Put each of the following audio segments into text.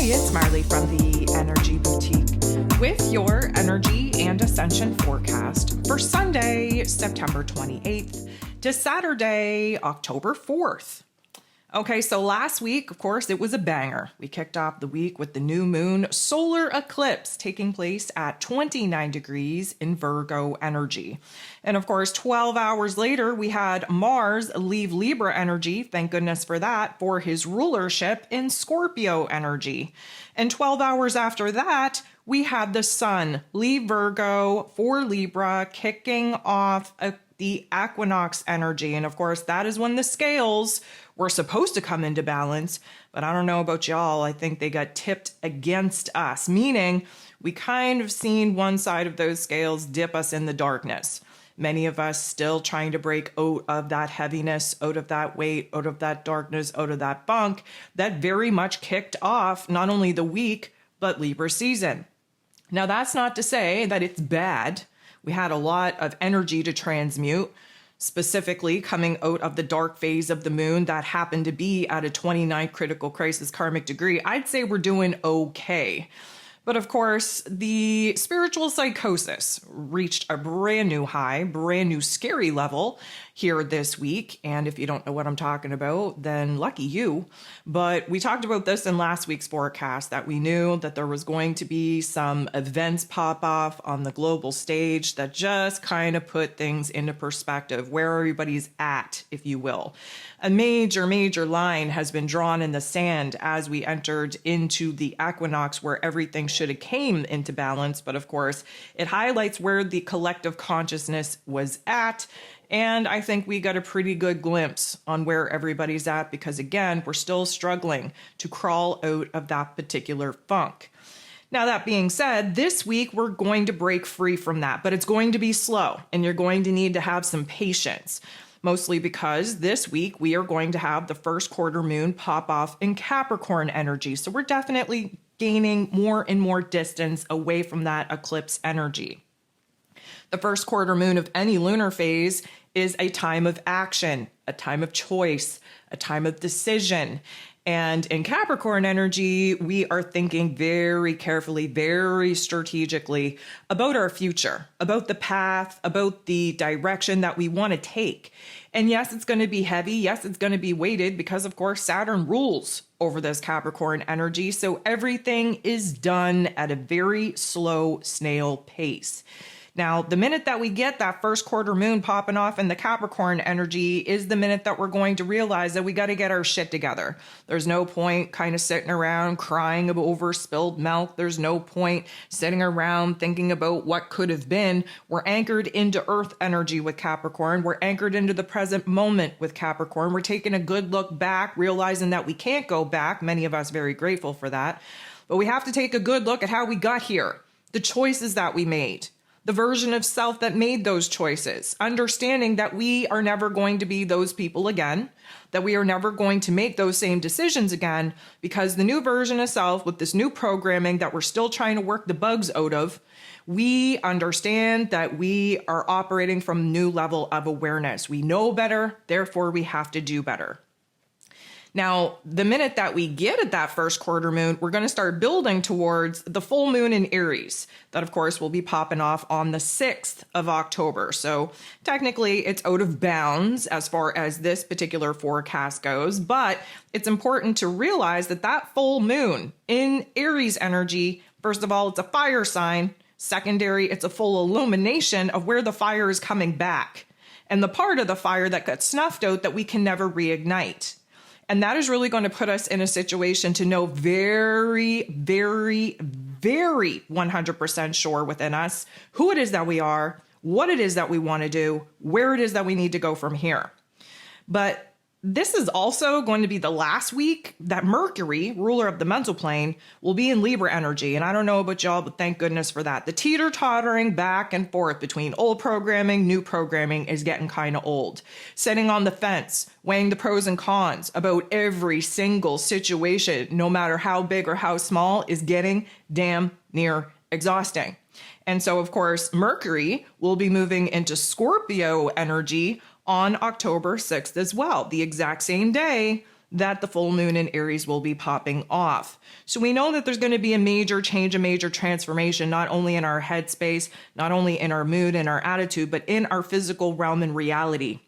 It's Marley from the Energy Boutique with your energy and ascension forecast for Sunday, September 28th to Saturday, October 4th. Okay, so last week, of course, it was a banger. We kicked off the week with the new moon solar eclipse taking place at 29 degrees in Virgo energy. And of course, 12 hours later, we had Mars leave Libra energy, thank goodness for that, for his rulership in Scorpio energy. And 12 hours after that, we had the sun leave Virgo for Libra, kicking off the equinox energy. And of course, that is when the scales were supposed to come into balance. But I don't know about y'all. I think they got tipped against us, meaning we kind of seen one side of those scales dip us in the darkness. Many of us still trying to break out of that heaviness, out of that weight, out of that darkness, out of that funk that very much kicked off not only the week, but Libra season. Now, that's not to say that it's bad. We had a lot of energy to transmute, specifically coming out of the dark phase of the moon that happened to be at a 29 critical crisis karmic degree. I'd say we're doing okay. But of course, the spiritual psychosis reached a brand new high, brand new scary level here this week. And if you don't know what I'm talking about, then lucky you. But we talked about this in last week's forecast, that we knew that there was going to be some events pop off on the global stage that just kind of put things into perspective, where everybody's at, if you will. A major line has been drawn in the sand as we entered into the equinox, where everything should have came into balance. But of course, it highlights where the collective consciousness was at. And I think we got a pretty good glimpse on where everybody's at, because again, we're still struggling to crawl out of that particular funk. Now, that being said, this week we're going to break free from that, but it's going to be slow and you're going to need to have some patience. Mostly because this week we are going to have the first quarter moon pop off in Capricorn energy. So we're definitely gaining more and more distance away from that eclipse energy. The first quarter moon of any lunar phase is a time of action, a time of choice, a time of decision. And in Capricorn energy, we are thinking very carefully, very strategically about our future, about the path, about the direction that we want to take. And yes, it's going to be heavy. Yes, it's going to be weighted because, of course, Saturn rules over this Capricorn energy. So everything is done at a very slow snail pace. Now, the minute that we get that first quarter moon popping off in the Capricorn energy is the minute that we're going to realize that we got to get our shit together. There's no point kind of sitting around crying over spilled milk. There's no point sitting around thinking about what could have been. We're anchored into Earth energy with Capricorn. We're anchored into the present moment with Capricorn. We're taking a good look back, realizing that we can't go back. Many of us very grateful for that. But we have to take a good look at how we got here, the choices that we made, the version of self that made those choices, understanding that we are never going to be those people again, that we are never going to make those same decisions again, because the new version of self with this new programming that we're still trying to work the bugs out of, we understand that we are operating from a new level of awareness. We know better, therefore we have to do better. Now, the minute that we get at that first quarter moon, we're going to start building towards the full moon in Aries. That, of course, will be popping off on the 6th of October. So technically, it's out of bounds as far as this particular forecast goes. But it's important to realize that that full moon in Aries energy, first of all, it's a fire sign. Secondary, it's a full illumination of where the fire is coming back and the part of the fire that got snuffed out that we can never reignite. And that is really going to put us in a situation to know very 100% sure within us who it is that we are, what it is that we want to do, where it is that we need to go from here. But this is also going to be the last week that Mercury, ruler of the mental plane, will be in Libra energy. And I don't know about y'all, but thank goodness for that. The teeter-tottering back and forth between old programming, new programming is getting kind of old. Sitting on the fence, weighing the pros and cons about every single situation, no matter how big or how small, is getting damn near exhausting. And so, of course, Mercury will be moving into Scorpio energy on October 6th as well, the exact same day that the full moon in Aries will be popping off. So we know that there's going to be a major change, a major transformation, not only in our headspace, not only in our mood and our attitude, but in our physical realm and reality.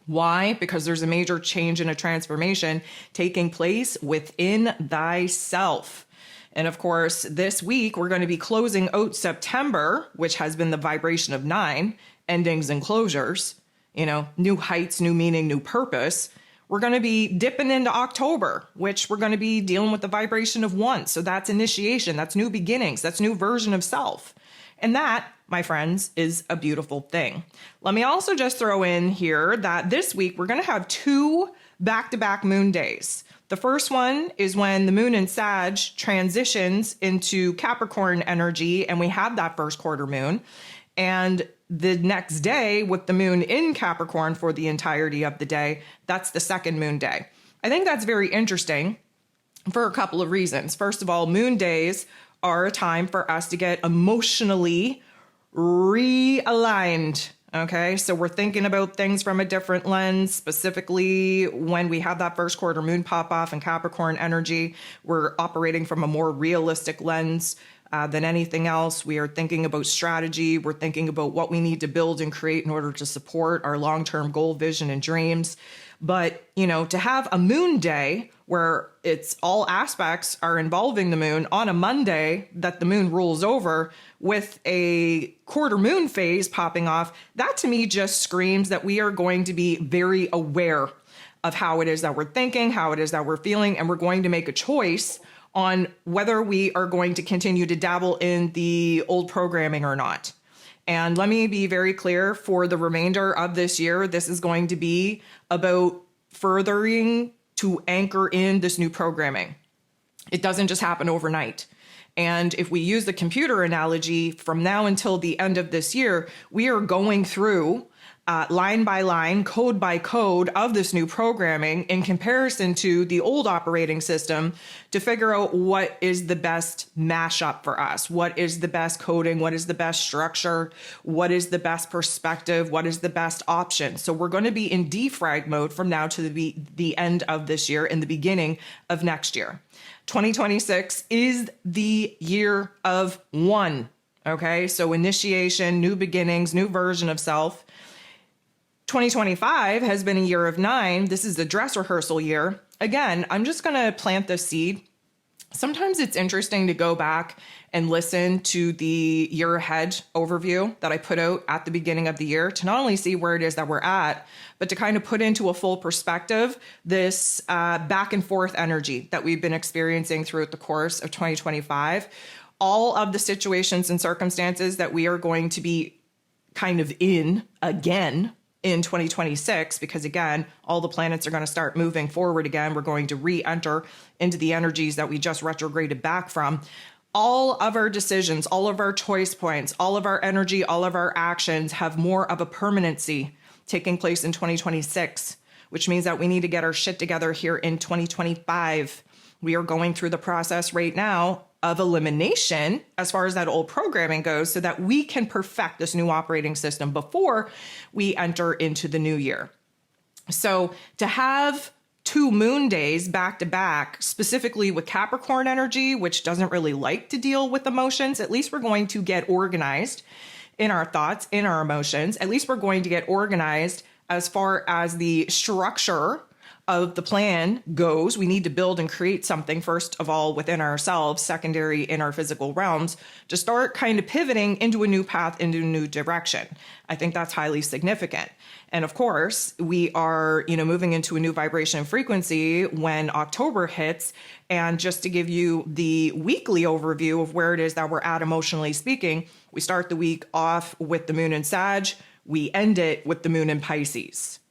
Why? Because there's a major change and a transformation taking place within thyself. And of course, this week, we're going to be closing out September, which has been the vibration of 9, endings and closures, new heights, new meaning, new purpose. We're going to be dipping into October, which we're going to be dealing with the vibration of 1. So that's initiation, that's new beginnings, that's new version of self. And that, my friends, is a beautiful thing. Let me also just throw in here that this week we're going to have 2 back-to-back moon days. The first one is when the moon in Sag transitions into Capricorn energy and we have that first quarter moon. And the next day with the moon in Capricorn for the entirety of the day, that's the second moon day. I think that's very interesting for a couple of reasons. First of all, moon days are a time for us to get emotionally realigned. Okay, so we're thinking about things from a different lens. Specifically, when we have that first quarter moon pop off in Capricorn energy, we're operating from a more realistic lens than anything else. We are thinking about strategy. We're thinking about what we need to build and create in order to support our long-term goal, vision, and dreams. But, to have a moon day where it's all aspects are involving the moon on a Monday that the moon rules over with a quarter moon phase popping off, that to me just screams that we are going to be very aware of how it is that we're thinking, how it is that we're feeling, and we're going to make a choice on whether we are going to continue to dabble in the old programming or not. And let me be very clear, for the remainder of this year, this is going to be about furthering to anchor in this new programming. It doesn't just happen overnight. And if we use the computer analogy, from now until the end of this year, we are going through line by line, code by code of this new programming in comparison to the old operating system to figure out what is the best mashup for us. What is the best coding? What is the best structure? What is the best perspective? What is the best option? So we're going to be in defrag mode from now to the end of this year and the beginning of next year. 2026 is the year of 1. Okay, so initiation, new beginnings, new version of self. 2025 has been a year of 9. This is the dress rehearsal year. Again, I'm just going to plant the seed. Sometimes it's interesting to go back and listen to the year ahead overview that I put out at the beginning of the year to not only see where it is that we're at, but to kind of put into a full perspective this back and forth energy that we've been experiencing throughout the course of 2025. All of the situations and circumstances that we are going to be kind of in again in 2026, because again, all the planets are going to start moving forward again. We're going to re-enter into the energies that we just retrograded back from. All of our decisions, all of our choice points, all of our energy, all of our actions have more of a permanency taking place in 2026, which means that we need to get our shit together here in 2025. We are going through the process right now of elimination as far as that old programming goes so that we can perfect this new operating system before we enter into the new year. So to have 2 moon days back to back, specifically with Capricorn energy, which doesn't really like to deal with emotions, at least we're going to get organized in our thoughts, in our emotions. At least we're going to get organized as far as the structure of the plan goes. We need to build and create something, first of all, within ourselves, secondary in our physical realms, to start kind of pivoting into a new path, into a new direction. I think that's highly significant. And of course, we are, moving into a new vibration and frequency when October hits. And just to give you the weekly overview of where it is that we're at emotionally speaking, we start the week off with the moon in Sag. We end it with the moon in Pisces.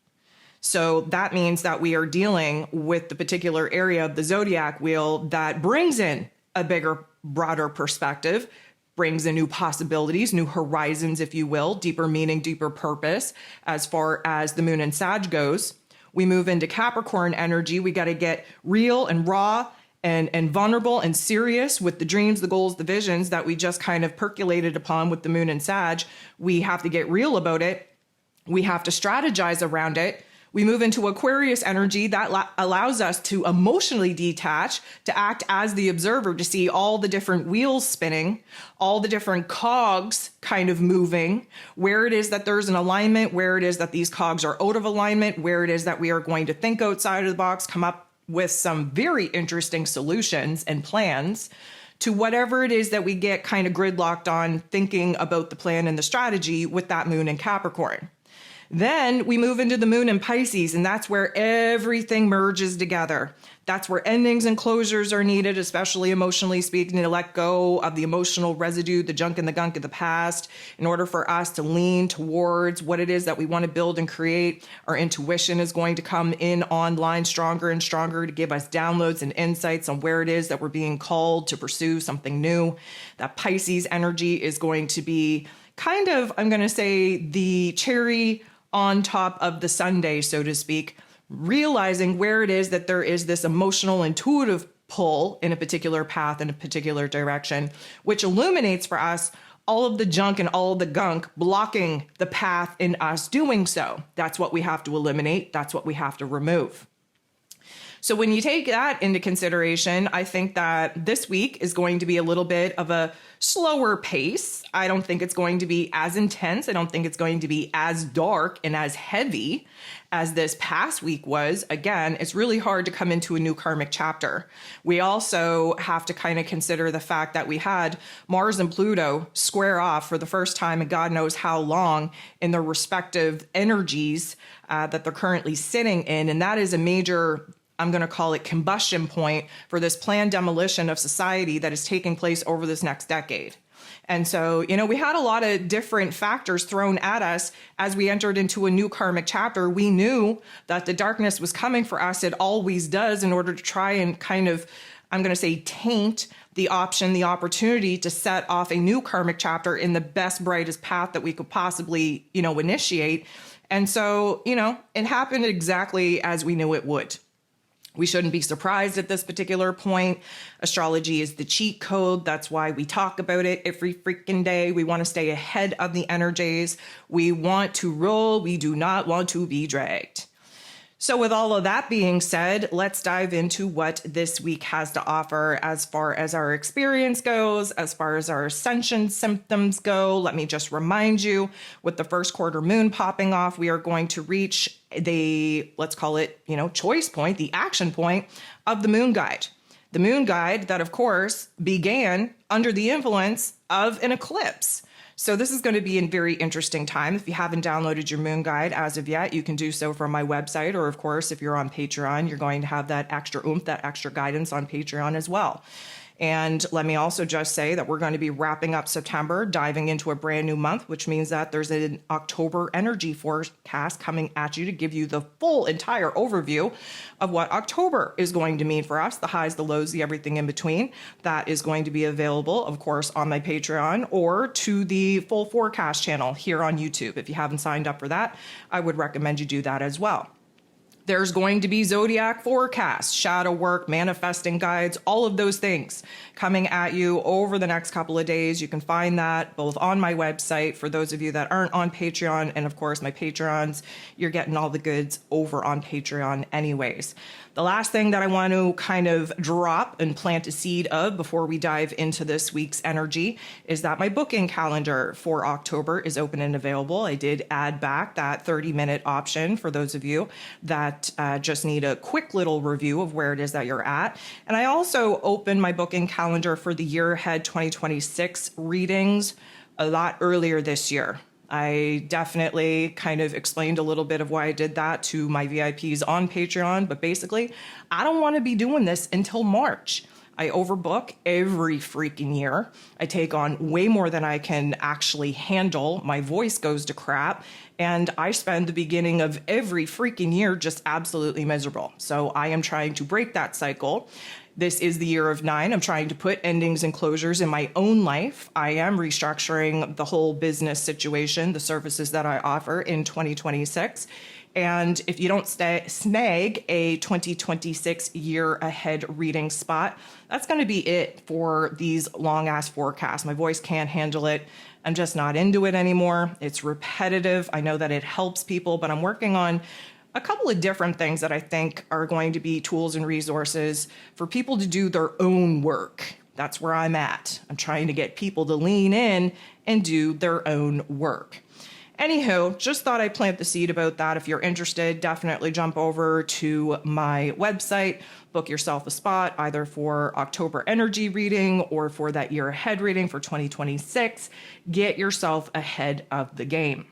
So that means that we are dealing with the particular area of the zodiac wheel that brings in a bigger, broader perspective, brings in new possibilities, new horizons, if you will, deeper meaning, deeper purpose as far as the moon in Sag goes. We move into Capricorn energy. We got to get real and raw and vulnerable and serious with the dreams, the goals, the visions that we just kind of percolated upon with the moon in Sag. We have to get real about it. We have to strategize around it. We move into Aquarius energy that allows us to emotionally detach, to act as the observer, to see all the different wheels spinning, all the different cogs kind of moving, where it is that there's an alignment, where it is that these cogs are out of alignment, where it is that we are going to think outside of the box, come up with some very interesting solutions and plans to whatever it is that we get kind of gridlocked on thinking about the plan and the strategy with that moon in Capricorn. Then we move into the moon in Pisces, and that's where everything merges together. That's where endings and closures are needed, especially emotionally speaking, to let go of the emotional residue, the junk and the gunk of the past, in order for us to lean towards what it is that we want to build and create. Our intuition is going to come in online stronger and stronger to give us downloads and insights on where it is that we're being called to pursue something new. That Pisces energy is going to be kind of, I'm going to say, the cherry on top of the sundae, so to speak, realizing where it is that there is this emotional, intuitive pull in a particular path, in a particular direction, which illuminates for us all of the junk and all of the gunk blocking the path in us doing so. That's what we have to eliminate. That's what we have to remove. So when you take that into consideration, I think that this week is going to be a little bit of a slower pace. I don't think it's going to be as intense. I don't think it's going to be as dark and as heavy as this past week was. Again, it's really hard to come into a new karmic chapter. We also have to kind of consider the fact that we had Mars and Pluto square off for the first time in God knows how long in their respective energies that they're currently sitting in. And that is a major, I'm going to call it, combustion point for this planned demolition of society that is taking place over this next decade. And so, we had a lot of different factors thrown at us as we entered into a new karmic chapter. We knew that the darkness was coming for us. It always does, in order to try and kind of, I'm going to say, taint the option, the opportunity to set off a new karmic chapter in the best, brightest path that we could possibly, initiate. And so, it happened exactly as we knew it would. We shouldn't be surprised at this particular point. Astrology is the cheat code. That's why we talk about it every freaking day. We want to stay ahead of the energies. We want to roll. We do not want to be dragged. So with all of that being said, let's dive into what this week has to offer as far as our experience goes, as far as our ascension symptoms go. Let me just remind you, with the first quarter moon popping off, we are going to reach the, let's call it, choice point, the action point of the moon guide. The moon guide that, of course, began under the influence of an eclipse. So this is going to be a very interesting time. If you haven't downloaded your moon guide as of yet, you can do so from my website. Or of course, if you're on Patreon, you're going to have that extra oomph, that extra guidance on Patreon as well. And let me also just say that we're going to be wrapping up September, diving into a brand new month, which means that there's an October energy forecast coming at you to give you the full entire overview of what October is going to mean for us, the highs, the lows, the everything in between. That is going to be available, of course, on my Patreon or to the full forecast channel here on YouTube. If you haven't signed up for that, I would recommend you do that as well. There's going to be zodiac forecasts, shadow work, manifesting guides, all of those things coming at you over the next couple of days. You can find that both on my website for those of you that aren't on Patreon, and of course my Patreons, you're getting all the goods over on Patreon anyways. The last thing that I want to kind of drop and plant a seed of before we dive into this week's energy is that my booking calendar for October is open and available. I did add back that 30-minute option for those of you that just need a quick little review of where it is that you're at. And I also opened my booking calendar for the year ahead 2026 readings a lot earlier this year. I definitely kind of explained a little bit of why I did that to my VIPs on Patreon, but basically, I don't want to be doing this until March. I overbook every freaking year. I take on way more than I can actually handle. My voice goes to crap, and I spend the beginning of every freaking year just absolutely miserable. So I am trying to break that cycle. This is the year of 9. I'm trying to put endings and closures in my own life. I am restructuring the whole business situation, the services that I offer in 2026. And if you don't snag a 2026 year ahead reading spot, that's going to be it for these long ass forecasts. My voice can't handle it. I'm just not into it anymore. It's repetitive. I know that it helps people, but I'm working on a couple of different things that I think are going to be tools and resources for people to do their own work. That's where I'm at. I'm trying to get people to lean in and do their own work. Anywho, just thought I'd plant the seed about that. If you're interested, definitely jump over to my website, book yourself a spot either for October energy reading or for that year ahead reading for 2026. Get yourself ahead of the game.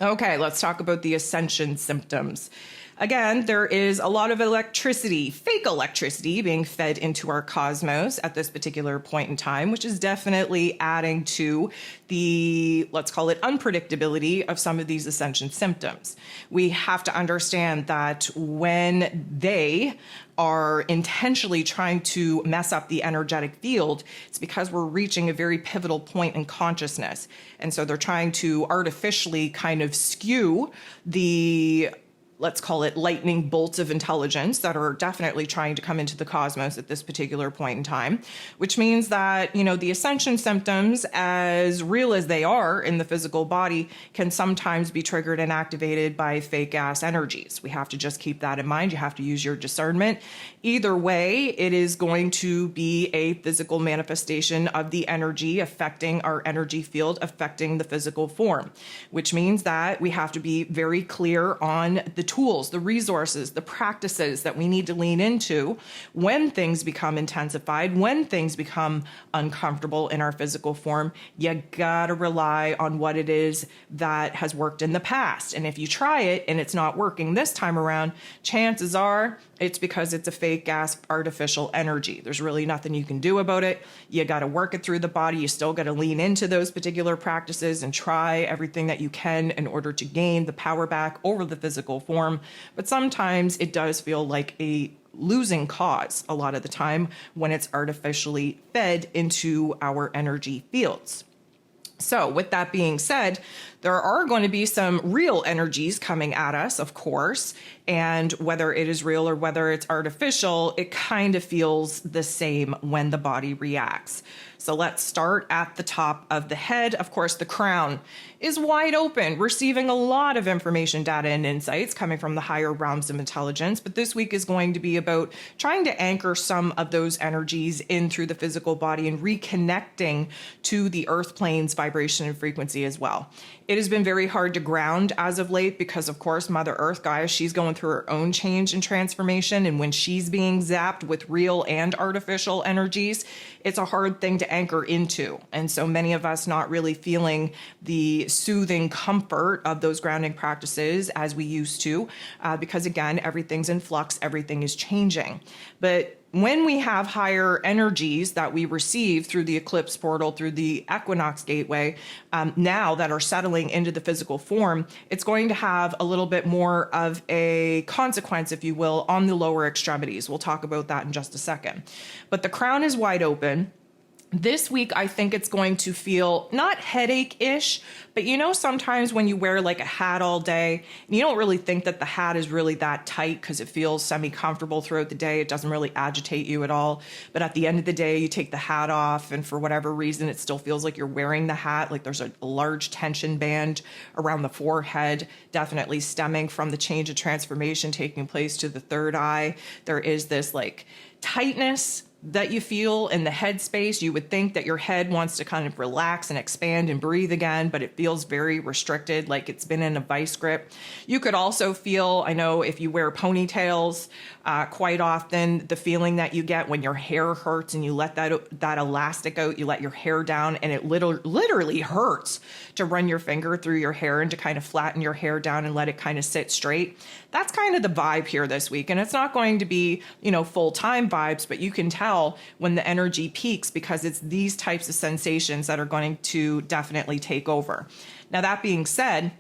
Okay, let's talk about the Ascension symptoms. Again, there is a lot of electricity, fake electricity, being fed into our cosmos at this particular point in time, which is definitely adding to the, let's call it, unpredictability of some of these Ascension symptoms. We have to understand that when they are intentionally trying to mess up the energetic field, it's because we're reaching a very pivotal point in consciousness. And so they're trying to artificially kind of skew the, let's call it, lightning bolts of intelligence that are definitely trying to come into the cosmos at this particular point in time, which means that, you know, the Ascension symptoms, as real as they are in the physical body, can sometimes be triggered and activated by fake ass energies. We have to just keep that in mind. You have to use your discernment. Either way, it is going to be a physical manifestation of the energy affecting our energy field, affecting the physical form, which means that we have to be very clear on the tools, the resources, the practices that we need to lean into when things become intensified, when things become uncomfortable in our physical form. You gotta rely on what it is that has worked in the past. And if you try it and it's not working this time around, chances are it's because it's a fake ass artificial energy. There's really nothing you can do about it. You got to work it through the body. You still got to lean into those particular practices and try everything that you can in order to gain the power back over the physical form. But sometimes it does feel like a losing cause a lot of the time when it's artificially fed into our energy fields. So with that being said, there are going to be some real energies coming at us, of course, and whether it is real or whether it's artificial, it kind of feels the same when the body reacts. So let's start at the top of the head. Of course, the crown is wide open, receiving a lot of information, data, and insights coming from the higher realms of intelligence. But this week is going to be about trying to anchor some of those energies in through the physical body and reconnecting to the earth plane's vibration and frequency as well. It has been very hard to ground as of late because, of course, Mother Earth, guys, she's going through her own change and transformation. And when she's being zapped with real and artificial energies, it's a hard thing to anchor into. And so many of us not really feeling the soothing comfort of those grounding practices as we used to, because, again, everything's in flux, everything is changing. But when we have higher energies that we receive through the eclipse portal, through the equinox gateway, now that are settling into the physical form, it's going to have a little bit more of a consequence, if you will, on the lower extremities. We'll talk about that in just a second. But the crown is wide open. This week, I think it's going to feel not headache-ish, but you know, sometimes when you wear like a hat all day, and you don't really think that the hat is really that tight because it feels semi-comfortable throughout the day. It doesn't really agitate you at all. But at the end of the day, you take the hat off, and for whatever reason, it still feels like you're wearing the hat. Like there's a large tension band around the forehead, definitely stemming from the change of transformation taking place to the third eye. There is this like tightness that you feel in the head space. You would think that your head wants to kind of relax and expand and breathe again, but it feels very restricted, like it's been in a vice grip. You could also feel, I know if you wear ponytails, quite often the feeling that you get when your hair hurts and you let that elastic out, you let your hair down, and it literally hurts to run your finger through your hair and to kind of flatten your hair down and let it kind of sit straight. That's kind of the vibe here this week. And it's not going to be, you know, full-time vibes, but you can tell when the energy peaks because it's these types of sensations that are going to definitely take over. Now, that being said,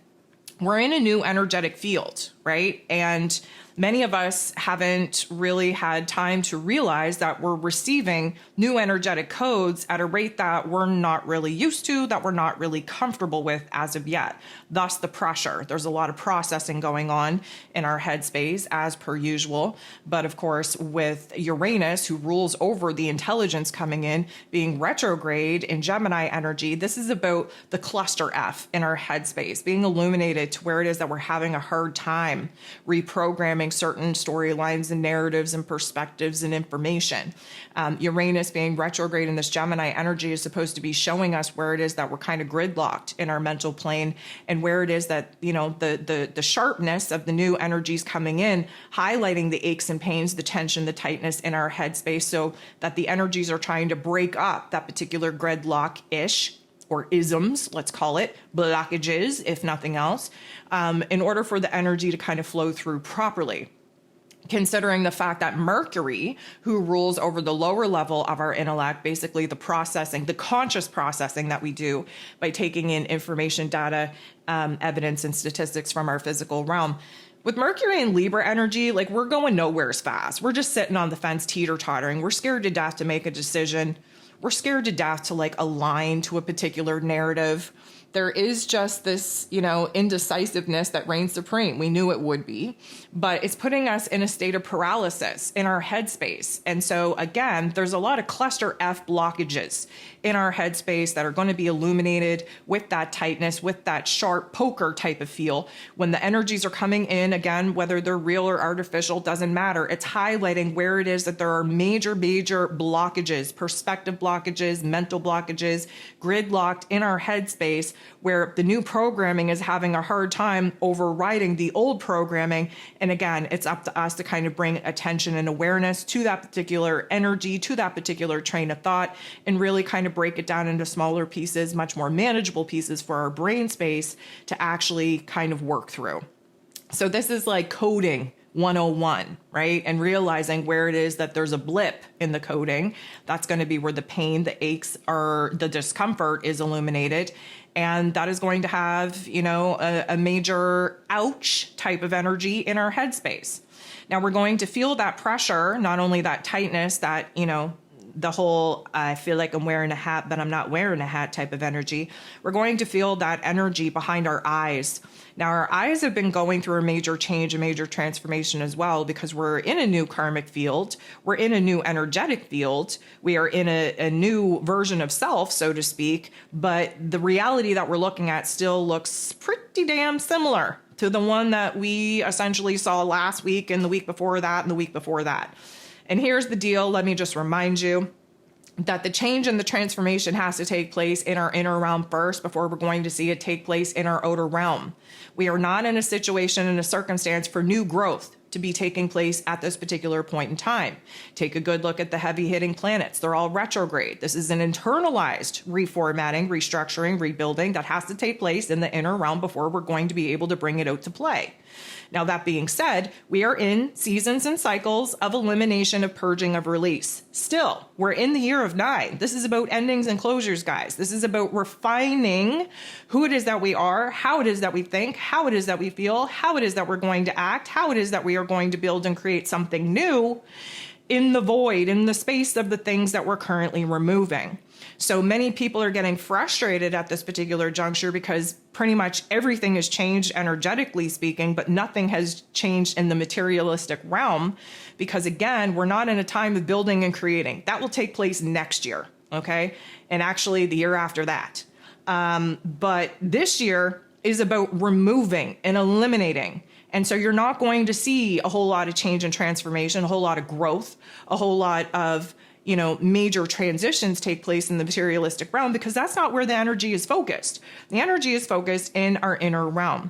we're in a new energetic field, right? And many of us haven't really had time to realize that we're receiving new energetic codes at a rate that we're not really used to, that we're not really comfortable with as of yet. Thus the pressure. There's a lot of processing going on in our headspace as per usual. But of course, with Uranus, who rules over the intelligence coming in, being retrograde in Gemini energy, this is about the cluster F in our headspace, being illuminated to where it is that we're having a hard time time, reprogramming certain storylines and narratives and perspectives and information. Uranus being retrograde in this Gemini energy is supposed to be showing us where it is that we're kind of gridlocked in our mental plane, and where it is that, the sharpness of the new energies coming in, highlighting the aches and pains, the tension, the tightness in our headspace, so that the energies are trying to break up that particular gridlock-ish, or isms, let's call it, blockages, if nothing else, in order for the energy to kind of flow through properly. Considering the fact that Mercury, who rules over the lower level of our intellect, basically the processing, the conscious processing that we do by taking in information, data, evidence, and statistics from our physical realm. With Mercury and Libra energy, like, we're going nowhere as fast. We're just sitting on the fence, teeter-tottering. We're scared to death to make a decision. We're scared to death to align to a particular narrative. There is just this, indecisiveness that reigns supreme. We knew it would be, but it's putting us in a state of paralysis in our headspace. And so again, there's a lot of cluster F blockages in our headspace that are going to be illuminated with that tightness, with that sharp poker type of feel. When the energies are coming in, again, whether they're real or artificial, doesn't matter. It's highlighting where it is that there are major blockages, perspective blockages, mental blockages, gridlocked in our headspace, where the new programming is having a hard time overriding the old programming. And again, it's up to us to kind of bring attention and awareness to that particular energy, to that particular train of thought, and really kind of break it down into smaller pieces, much more manageable pieces for our brain space to actually kind of work through. So this is like coding 101, right? And realizing where it is that there's a blip in the coding. That's going to be where the pain, the aches, or the discomfort is illuminated. And that is going to have, a major ouch type of energy in our headspace. Now we're going to feel that pressure, not only that tightness, that, the whole, I feel like I'm wearing a hat, but I'm not wearing a hat type of energy. We're going to feel that energy behind our eyes. Now, our eyes have been going through a major change, a major transformation as well, because we're in a new karmic field. We're in a new energetic field. We are in a new version of self, so to speak. But the reality that we're looking at still looks pretty damn similar to the one that we essentially saw last week and the week before that and the week before that. And here's the deal. Let me just remind you that the change and the transformation has to take place in our inner realm first before we're going to see it take place in our outer realm. We are not in a situation, in a circumstance for new growth to be taking place at this particular point in time. Take a good look at the heavy hitting planets. They're all retrograde. This is an internalized reformatting, restructuring, rebuilding that has to take place in the inner realm before we're going to be able to bring it out to play. Now, that being said, we are in seasons and cycles of elimination, of purging, of release. Still, we're in the year of 9. This is about endings and closures, guys. This is about refining who it is that we are, how it is that we think, how it is that we feel, how it is that we're going to act, how it is that we are going to build and create something new in the void, in the space of the things that we're currently removing. So many people are getting frustrated at this particular juncture because pretty much everything has changed energetically speaking, but nothing has changed in the materialistic realm because, again, we're not in a time of building and creating. That will take place next year, okay? And actually the year after that. But this year is about removing and eliminating. And so you're not going to see a whole lot of change and transformation, a whole lot of growth, a whole lot of major transitions take place in the materialistic realm because that's not where the energy is focused. The energy is focused in our inner realm.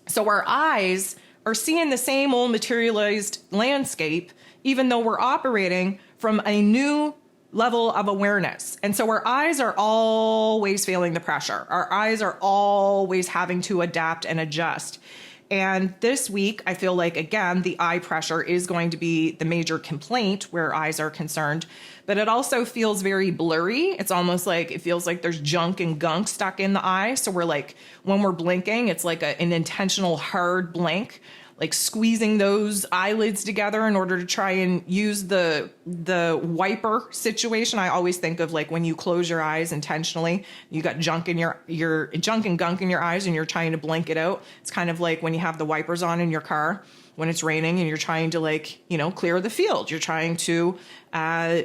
So our eyes are seeing the same old materialized landscape, even though we're operating from a new level of awareness. And so our eyes are always feeling the pressure. Our eyes are always having to adapt and adjust. And this week, I feel like, again, the eye pressure is going to be the major complaint where eyes are concerned, but it also feels very blurry. It's almost like it feels like there's junk and gunk stuck in the eye. So we're like, when we're blinking, it's like an intentional hard blink, like squeezing those eyelids together in order to try and use the wiper situation. I always think of like when you close your eyes intentionally, you got junk in your junk and gunk in your eyes and you're trying to blink it out. It's kind of like when you have the wipers on in your car when it's raining and you're trying to clear the field. You're trying to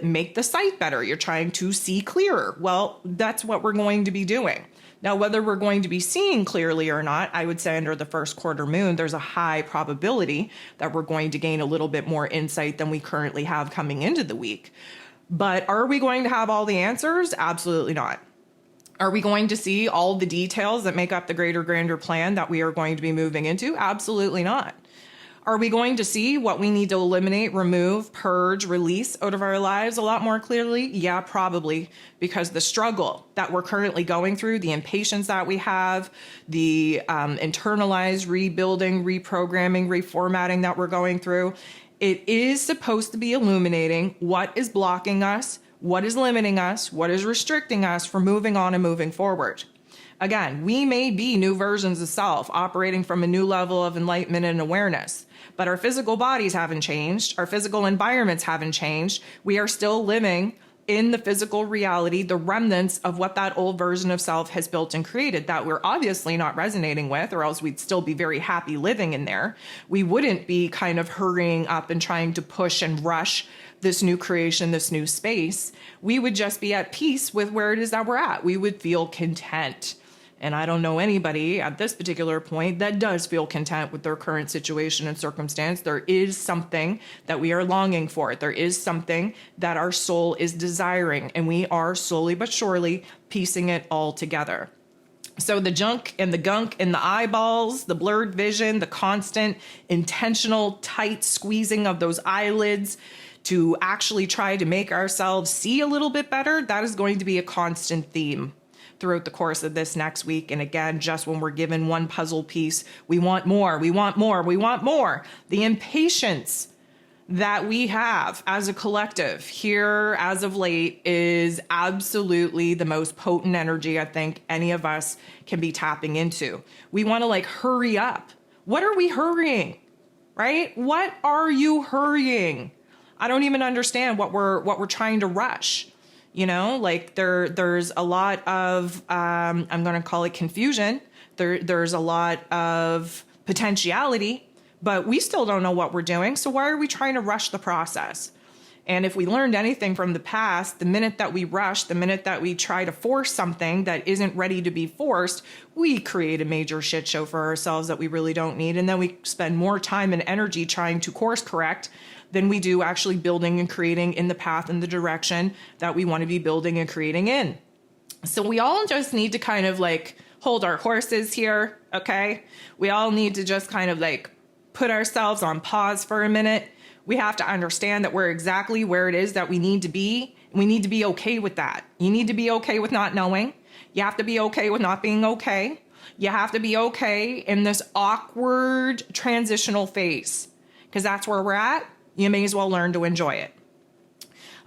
make the sight better. You're trying to see clearer. Well, that's what we're going to be doing. Now, whether we're going to be seeing clearly or not, I would say under the first quarter moon, there's a high probability that we're going to gain a little bit more insight than we currently have coming into the week. But are we going to have all the answers? Absolutely not. Are we going to see all the details that make up the greater, grander plan that we are going to be moving into? Absolutely not. Are we going to see what we need to eliminate, remove, purge, release out of our lives a lot more clearly? Yeah, probably, because the struggle that we're currently going through, the impatience that we have, the internalized rebuilding, reprogramming, reformatting that we're going through, it is supposed to be illuminating what is blocking us, what is limiting us, what is restricting us from moving on and moving forward. Again, we may be new versions of self, operating from a new level of enlightenment and awareness, but our physical bodies haven't changed. Our physical environments haven't changed. We are still living in the physical reality, the remnants of what that old version of self has built and created that we're obviously not resonating with, or else we'd still be very happy living in there. We wouldn't be kind of hurrying up and trying to push and rush this new creation, this new space. We would just be at peace with where it is that we're at. We would feel content. And I don't know anybody at this particular point that does feel content with their current situation and circumstance. There is something that we are longing for. There is something that our soul is desiring, and we are slowly but surely piecing it all together. So the junk and the gunk in the eyeballs, the blurred vision, the constant intentional tight squeezing of those eyelids to actually try to make ourselves see a little bit better, that is going to be a constant theme throughout the course of this next week. And again, just when we're given one puzzle piece, we want more, we want more, we want more. The impatience that we have as a collective here as of late is absolutely the most potent energy I think any of us can be tapping into. We want to hurry up. What are we hurrying? Right? What are you hurrying? I don't even understand what we're trying to rush. There's a lot of, I'm going to call it confusion. There's a lot of potentiality, but we still don't know what we're doing. So why are we trying to rush the process? And if we learned anything from the past, the minute that we rush, the minute that we try to force something that isn't ready to be forced, we create a major shit show for ourselves that we really don't need. And then we spend more time and energy trying to course correct than we do actually building and creating in the path and the direction that we want to be building and creating in. So we all just need to kind of hold our horses here, okay? We all need to just kind of put ourselves on pause for a minute. We have to understand that we're exactly where it is that we need to be. And we need to be okay with that. You need to be okay with not knowing. You have to be okay with not being okay. You have to be okay in this awkward transitional phase, because that's where we're at. You may as well learn to enjoy it.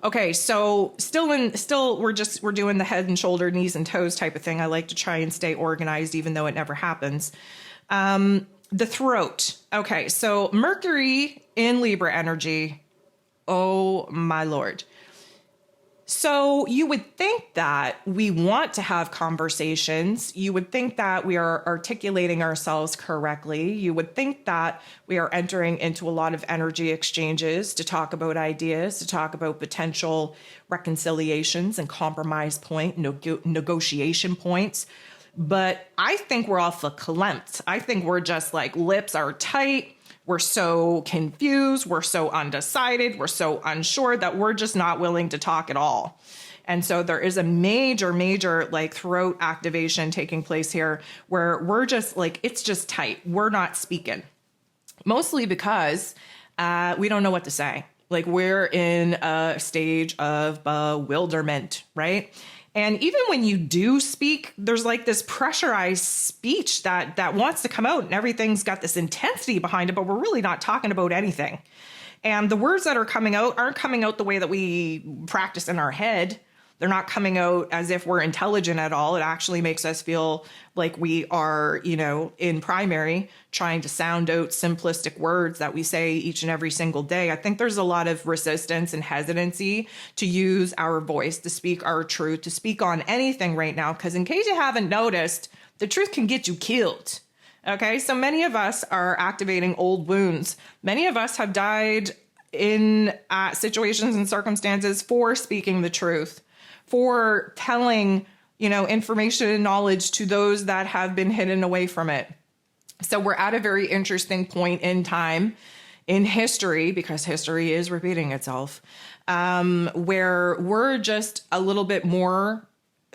Okay, so we're doing the head and shoulder, knees and toes type of thing. I like to try and stay organized, even though it never happens. The throat. Okay, so Mercury in Libra energy. Oh my Lord. So you would think that we want to have conversations. You would think that we are articulating ourselves correctly. You would think that we are entering into a lot of energy exchanges to talk about ideas, to talk about potential reconciliations and compromise negotiation points. But I think we're off the verklempt. I think we're just lips are tight. We're so confused. We're so undecided. We're so unsure that we're just not willing to talk at all. And so there is a major throat activation taking place here where we're just it's just tight. We're not speaking. Mostly because we don't know what to say. We're in a stage of bewilderment, right? And even when you do speak, there's this pressurized speech that wants to come out, and everything's got this intensity behind it, but we're really not talking about anything. And the words that are coming out aren't coming out the way that we practice in our head. They're not coming out as if we're intelligent at all. It actually makes us feel like we are, in primary, trying to sound out simplistic words that we say each and every single day. I think there's a lot of resistance and hesitancy to use our voice, to speak our truth, to speak on anything right now. Because in case you haven't noticed, the truth can get you killed. Okay, so many of us are activating old wounds. Many of us have died in situations and circumstances for speaking the truth, for telling information and knowledge to those that have been hidden away from it. So we're at a very interesting point in time in history, because history is repeating itself, where we're just a little bit more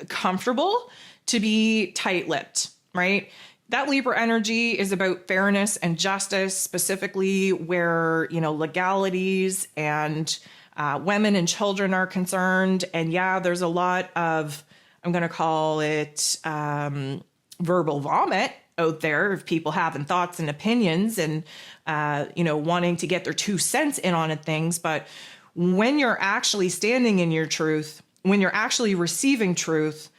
comfortable to be tight-lipped, right? That Libra energy is about fairness and justice, specifically where, legalities and women and children are concerned. And yeah, there's a lot of, I'm going to call it verbal vomit out there of people having thoughts and opinions and, wanting to get their 2 cents in on things. But when you're actually standing in your truth, when you're actually receiving truth,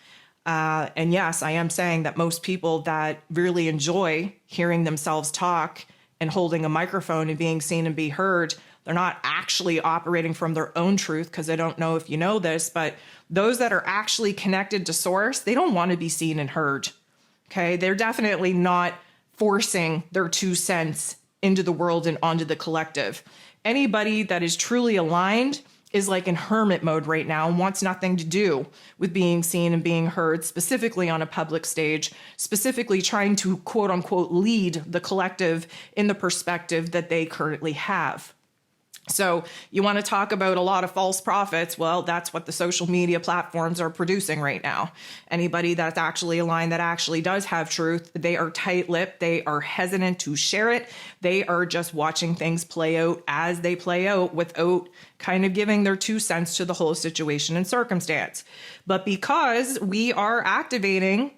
and yes, I am saying that most people that really enjoy hearing themselves talk and holding a microphone and being seen and be heard, they're not actually operating from their own truth, because I don't know if you know this, but those that are actually connected to source, they don't want to be seen and heard. Okay, they're definitely not forcing their 2 cents into the world and onto the collective. Anybody that is truly aligned is like in hermit mode right now and wants nothing to do with being seen and being heard, specifically on a public stage, specifically trying to quote unquote lead the collective in the perspective that they currently have. So you want to talk about a lot of false prophets? Well, that's what the social media platforms are producing right now. Anybody that's actually aligned, that actually does have truth, they are tight-lipped. They are hesitant to share it. They are just watching things play out as they play out without kind of giving their 2 cents to the whole situation and circumstance. But because we are activating,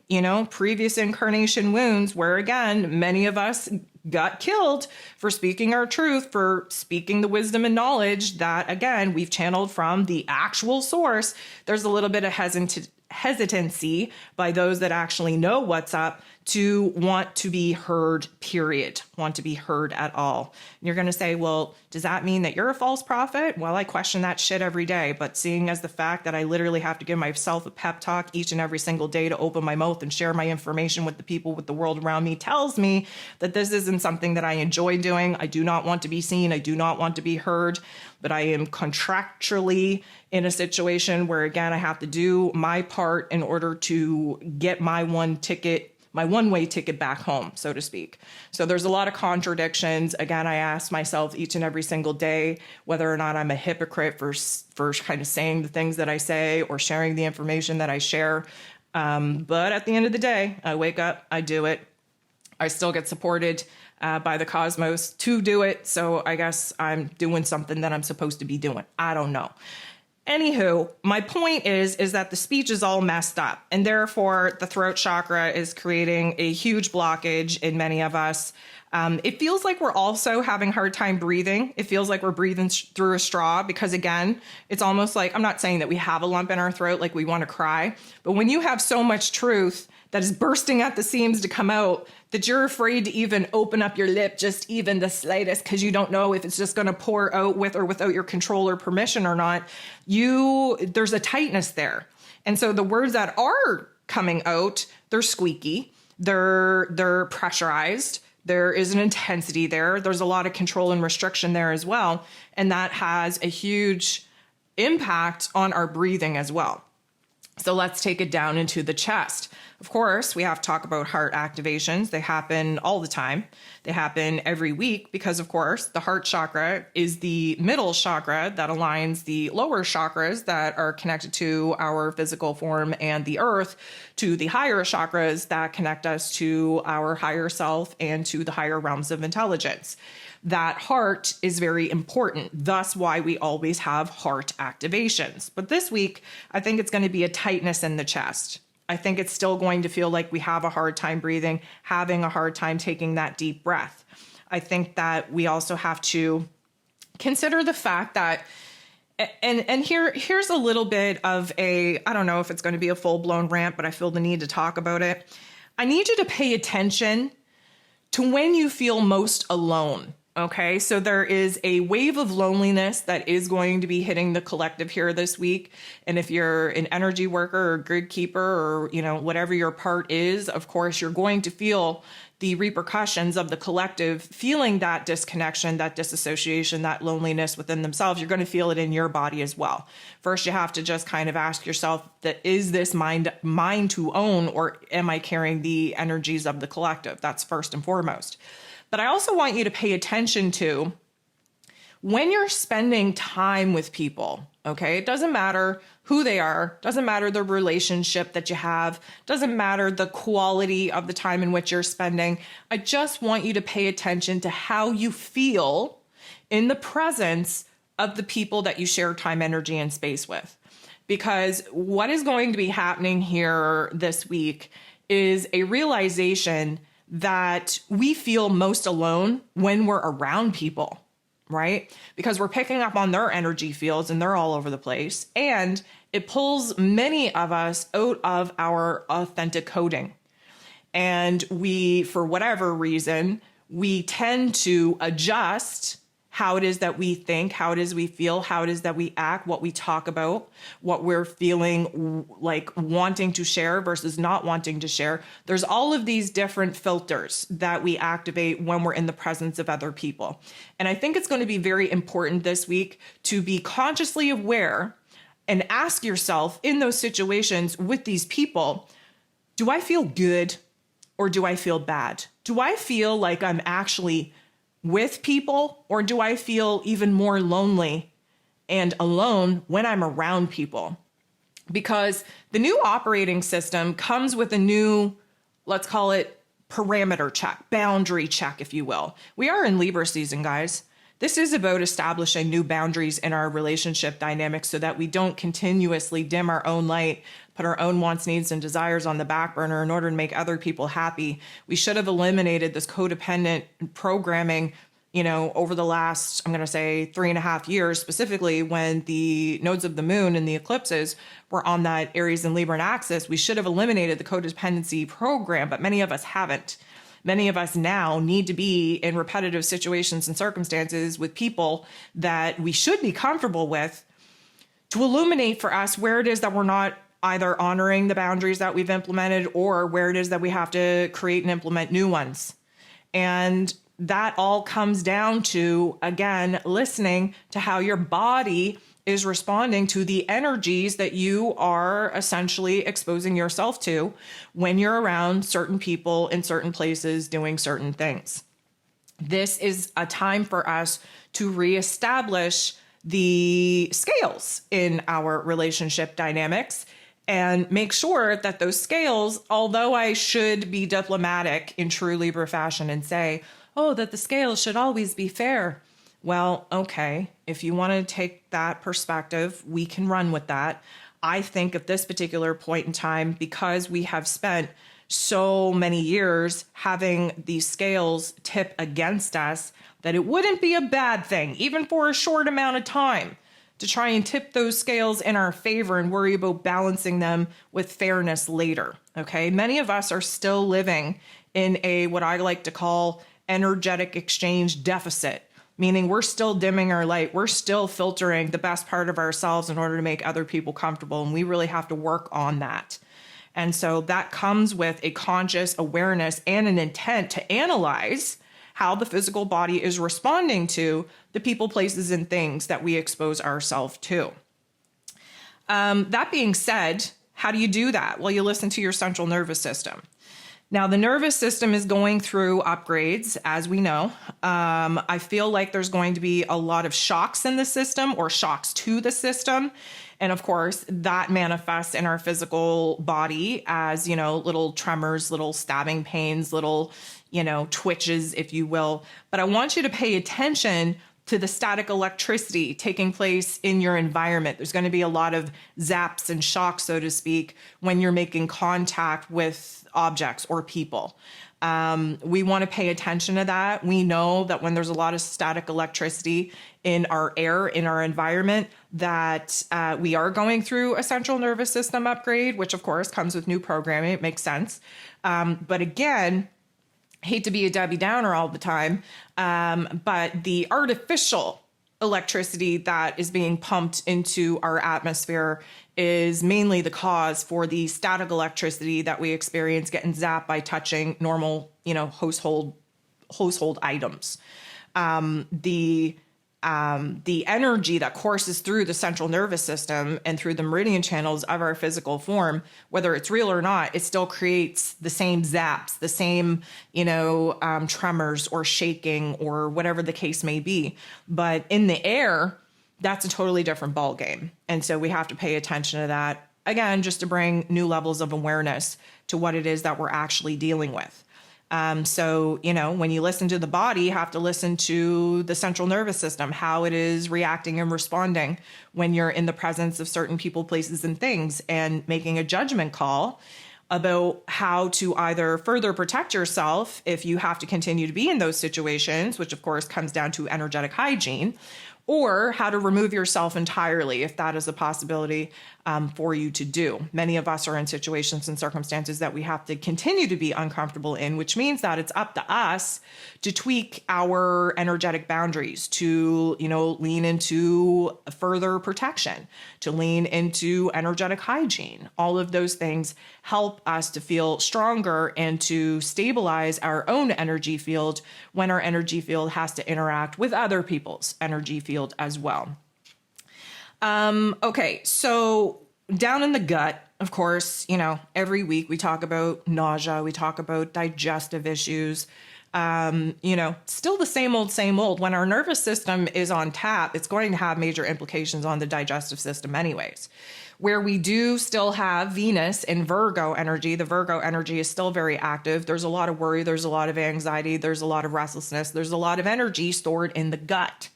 previous incarnation wounds where, again, many of us got killed for speaking our truth, for speaking the wisdom and knowledge that, again, we've channeled from the actual source, there's a little bit of hesitancy by those that actually know what's up to want to be heard, period, want to be heard at all. And you're going to say, well, does that mean that you're a false prophet? Well, I question that shit every day, but seeing as the fact that I literally have to give myself a pep talk each and every single day to open my mouth and share my information with the people, with the world around me, tells me that this isn't something that I enjoy doing. I do not want to be seen. I do not want to be heard, but I am contractually in a situation where, again, I have to do my part in order to get my one-way ticket back home, so to speak. So there's a lot of contradictions. Again, I ask myself each and every single day whether or not I'm a hypocrite for kind of saying the things that I say or sharing the information that I share. But at the end of the day, I wake up, I do it. I still get supported by the cosmos to do it. So I guess I'm doing something that I'm supposed to be doing. I don't know. Anywho, my point is that the speech is all messed up, and therefore the throat chakra is creating a huge blockage in many of us. It feels like we're also having a hard time breathing. It feels like we're breathing through a straw because, again, it's almost like, I'm not saying that we have a lump in our throat like we want to cry, but when you have so much truth that is bursting at the seams to come out that you're afraid to even open up your lip just even the slightest because you don't know if it's just going to pour out with or without your control or permission or not, there's a tightness there. And so the words that are coming out, they're squeaky, they're pressurized, there is an intensity there, there's a lot of control and restriction there as well, and that has a huge impact on our breathing as well. So let's take it down into the chest. Of course, we have to talk about heart activations. They happen all the time. They happen every week because, of course, the heart chakra is the middle chakra that aligns the lower chakras that are connected to our physical form and the earth to the higher chakras that connect us to our higher self and to the higher realms of intelligence. That heart is very important. Thus why we always have heart activations. But this week, I think it's going to be a tightness in the chest. I think it's still going to feel like we have a hard time breathing, having a hard time taking that deep breath. I think that we also have to consider the fact that, and here's a little bit of I don't know if it's going to be a full-blown rant, but I feel the need to talk about it. I need you to pay attention to when you feel most alone Okay, so there is a wave of loneliness that is going to be hitting the collective here this week. And if you're an energy worker or grid keeper or, whatever your part is, of course, you're going to feel the repercussions of the collective feeling that disconnection, that disassociation, that loneliness within themselves. You're going to feel it in your body as well. First, you have to just kind of ask yourself that, is this mine to own, or am I carrying the energies of the collective? That's first and foremost. But I also want you to pay attention to when you're spending time with people, okay? It doesn't matter who they are, doesn't matter the relationship that you have, doesn't matter the quality of the time in which you're spending. I just want you to pay attention to how you feel in the presence of the people that you share time, energy, and space with. Because what is going to be happening here this week is a realization that we feel most alone when we're around people, right? Because we're picking up on their energy fields and they're all over the place. And it pulls many of us out of our authentic coding. And we, for whatever reason, we tend to adjust how it is that we think, how it is we feel, how it is that we act, what we talk about, what we're feeling like wanting to share versus not wanting to share. There's all of these different filters that we activate when we're in the presence of other people. And I think it's going to be very important this week to be consciously aware and ask yourself in those situations with these people, do I feel good or do I feel bad? Do I feel like I'm actually with people, or do I feel even more lonely and alone when I'm around people? Because the new operating system comes with a new, let's call it parameter check, boundary check, if you will. We are in Libra season, guys. This is about establishing new boundaries in our relationship dynamics so that we don't continuously dim our own light, put our own wants, needs, and desires on the back burner in order to make other people happy. We should have eliminated this codependent programming, over the last, I'm going to say 3.5 years, specifically when the nodes of the moon and the eclipses were on that Aries and Libra axis. We should have eliminated the codependency program, but many of us haven't. Many of us now need to be in repetitive situations and circumstances with people that we should be comfortable with to illuminate for us where it is that we're not either honoring the boundaries that we've implemented or where it is that we have to create and implement new ones. And that all comes down to, again, listening to how your body is responding to the energies that you are essentially exposing yourself to when you're around certain people in certain places doing certain things. This is a time for us to reestablish the scales in our relationship dynamics and make sure that those scales, although I should be diplomatic in true Libra fashion and say, that the scales should always be fair. Well, okay, if you want to take that perspective, we can run with that. I think at this particular point in time, because we have spent so many years having these scales tip against us, that it wouldn't be a bad thing, even for a short amount of time, to try and tip those scales in our favor and worry about balancing them with fairness later, okay? Many of us are still living in a, what I like to call, energetic exchange deficit, meaning we're still dimming our light. We're still filtering the best part of ourselves in order to make other people comfortable. And we really have to work on that. And so that comes with a conscious awareness and an intent to analyze how the physical body is responding to the people, places, and things that we expose ourselves to. That being said, how do you do that? Well, you listen to your central nervous system. Now, the nervous system is going through upgrades, as we know. I feel like there's going to be a lot of shocks in the system or shocks to the system. And of course, that manifests in our physical body as, little tremors, little stabbing pains, little, twitches, if you will. But I want you to pay attention to the static electricity taking place in your environment. There's going to be a lot of zaps and shocks, so to speak, when you're making contact with objects or people. We want to pay attention to that. We know that when there's a lot of static electricity in our air, in our environment, that we are going through a central nervous system upgrade, which of course comes with new programming. It makes sense. But again, hate to be a Debbie Downer all the time, but the artificial electricity that is being pumped into our atmosphere is mainly the cause for the static electricity that we experience getting zapped by touching normal, household items. The energy that courses through the central nervous system and through the meridian channels of our physical form, whether it's real or not, it still creates the same zaps, the same, tremors or shaking or whatever the case may be. But in the air, that's a totally different ballgame. And so we have to pay attention to that, again, just to bring new levels of awareness to what it is that we're actually dealing with. So, when you listen to the body, you have to listen to the central nervous system, how it is reacting and responding when you're in the presence of certain people, places, and things, and making a judgment call about how to either further protect yourself if you have to continue to be in those situations, which of course comes down to energetic hygiene, or how to remove yourself entirely if that is a possibility for you to do. Many of us are in situations and circumstances that we have to continue to be uncomfortable in, which means that it's up to us to tweak our energetic boundaries, to, lean into further protection, to lean into energetic hygiene. All of those things help us to feel stronger and to stabilize our own energy field when our energy field has to interact with other people's energy field as well. Okay, so down in the gut, of course, every week we talk about nausea, we talk about digestive issues, still the same old. When our nervous system is on tap, it's going to have major implications on the digestive system anyways. Where we do still have Venus in Virgo energy, the Virgo energy is still very active. There's a lot of worry, there's a lot of anxiety, there's a lot of restlessness, there's a lot of energy stored in the gut.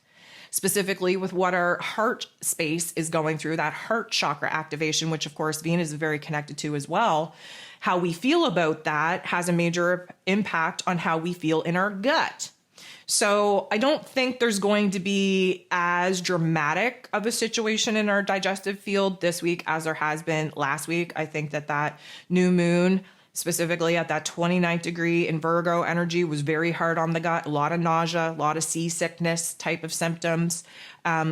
Specifically with what our heart space is going through, that heart chakra activation, which of course Venus is very connected to as well. How we feel about that has a major impact on how we feel in our gut. So I don't think there's going to be as dramatic of a situation in our digestive field this week as there has been last week. I think that new moon, specifically at that 29th degree in Virgo energy, was very hard on the gut, a lot of nausea, a lot of seasickness type of symptoms.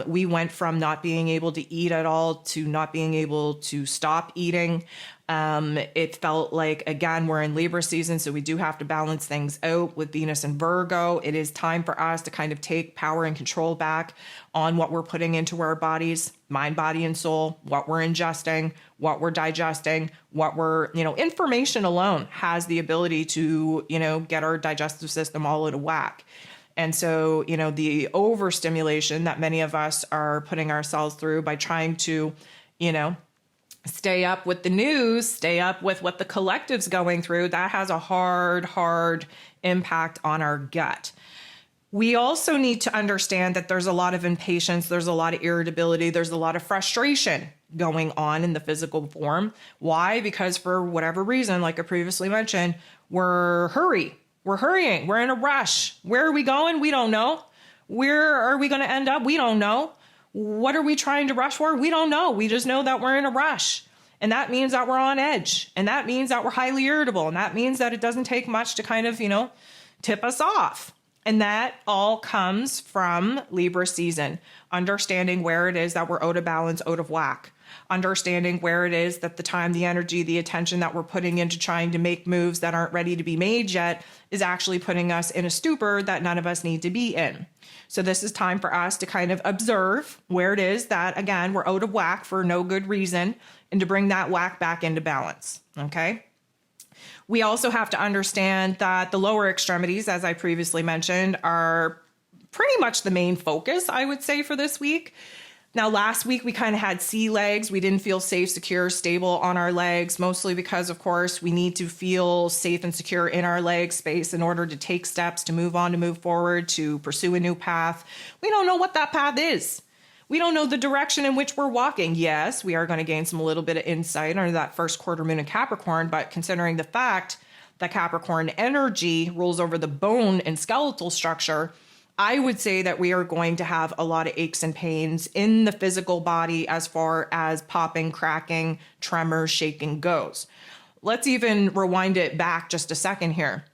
We went from not being able to eat at all to not being able to stop eating. It felt like, again, we're in Libra season, so we do have to balance things out with Venus and Virgo. It is time for us to kind of take power and control back on what we're putting into our bodies, mind, body, and soul, what we're ingesting, what we're digesting, what we're, information alone has the ability to, get our digestive system all out of whack. And so, the overstimulation that many of us are putting ourselves through by trying to, stay up with the news, stay up with what the collective's going through, that has a hard impact on our gut. We also need to understand that there's a lot of impatience, there's a lot of irritability, there's a lot of frustration going on in the physical form. Why? Because for whatever reason, like I previously mentioned, we're hurrying, we're in a rush. Where are we going? We don't know. Where are we going to end up? We don't know. What are we trying to rush for? We don't know. We just know that we're in a rush. And that means that we're on edge. And that means that we're highly irritable. And that means that it doesn't take much to kind of, tip us off. And that all comes from Libra season, understanding where it is that we're out of balance, out of whack, understanding where it is that the time, the energy, the attention that we're putting into trying to make moves that aren't ready to be made yet is actually putting us in a stupor that none of us need to be in. So this is time for us to kind of observe where it is that, again, we're out of whack for no good reason, and to bring that whack back into balance, okay? We also have to understand that the lower extremities, as I previously mentioned, are pretty much the main focus, I would say, for this week. Now, last week, we kind of had sea legs. We didn't feel safe, secure, stable on our legs, mostly because, of course, we need to feel safe and secure in our leg space in order to take steps, to move on, to move forward, to pursue a new path. We don't know what that path is. We don't know the direction in which we're walking. Yes, we are going to gain some little bit of insight under that first quarter moon in Capricorn, but considering the fact that Capricorn energy rules over the bone and skeletal structure, I would say that we are going to have a lot of aches and pains in the physical body as far as popping, cracking, tremors, shaking goes. Let's even rewind it back just a second here.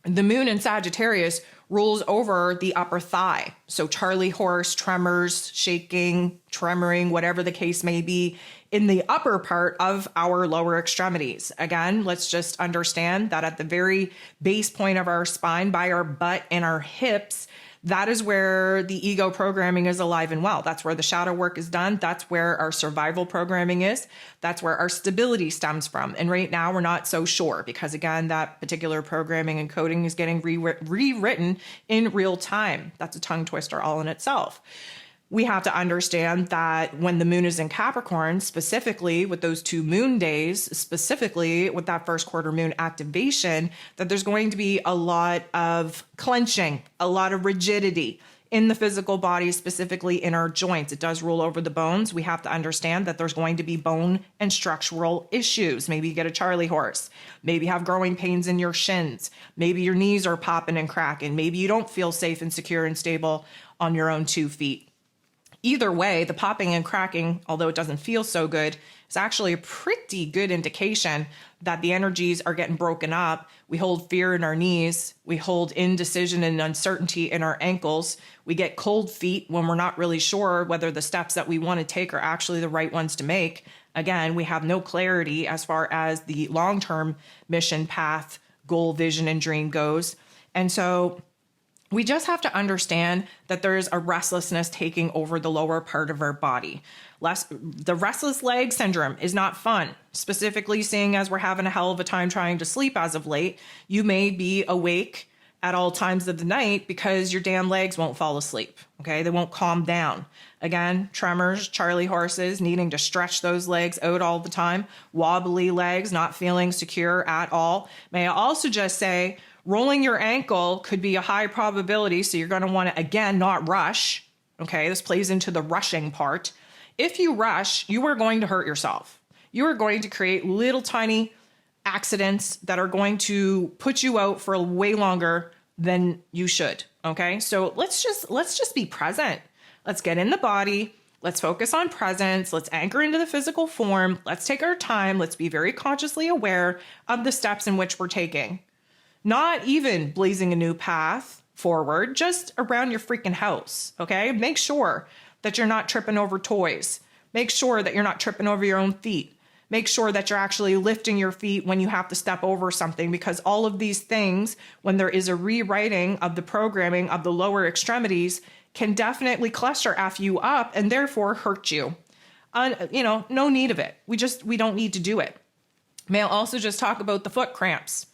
The moon in Sagittarius rules over the upper thigh. So Charlie horse, tremors, shaking, tremoring, whatever the case may be, in the upper part of our lower extremities. Again, let's just understand that at the very base point of our spine, by our butt and our hips, that is where the ego programming is alive and well. That's where the shadow work is done. That's where our survival programming is. That's where our stability stems from. And right now we're not so sure because, again, that particular programming and coding is getting rewritten in real time. That's a tongue twister all in itself. We have to understand that when the moon is in Capricorn, specifically with those 2 moon days, specifically with that first quarter moon activation, that there's going to be a lot of clenching, a lot of rigidity in the physical body, specifically in our joints. It does rule over the bones. We have to understand that there's going to be bone and structural issues. Maybe you get a Charlie horse. Maybe you have growing pains in your shins. Maybe your knees are popping and cracking. Maybe you don't feel safe and secure and stable on your own 2 feet. Either way, the popping and cracking, although it doesn't feel so good, is actually a pretty good indication that the energies are getting broken up. We hold fear in our knees. We hold indecision and uncertainty in our ankles. We get cold feet when we're not really sure whether the steps that we want to take are actually the right ones to make. Again, we have no clarity as far as the long-term mission, path, goal, vision, and dream goes. And so we just have to understand that there is a restlessness taking over the lower part of our body. The restless leg syndrome is not fun, specifically seeing as we're having a hell of a time trying to sleep as of late. You may be awake at all times of the night because your damn legs won't fall asleep, okay? They won't calm down. Again, tremors, Charlie horses, needing to stretch those legs out all the time, wobbly legs, not feeling secure at all. May I also just say, rolling your ankle could be a high probability, so you're going to want to, again, not rush. Okay, this plays into the rushing part. If you rush, you are going to hurt yourself. You are going to create little tiny accidents that are going to put you out for way longer than you should. Okay, so let's just be present. Let's get in the body. Let's focus on presence. Let's anchor into the physical form. Let's take our time. Let's be very consciously aware of the steps in which we're taking. Not even blazing a new path forward, just around your freaking house, okay? Make sure that you're not tripping over toys. Make sure that you're not tripping over your own feet. Make sure that you're actually lifting your feet when you have to step over something, because all of these things, when there is a rewriting of the programming of the lower extremities, can definitely cluster F you up and therefore hurt you. No need of it. We don't need to do it. May I also just talk about the foot cramps?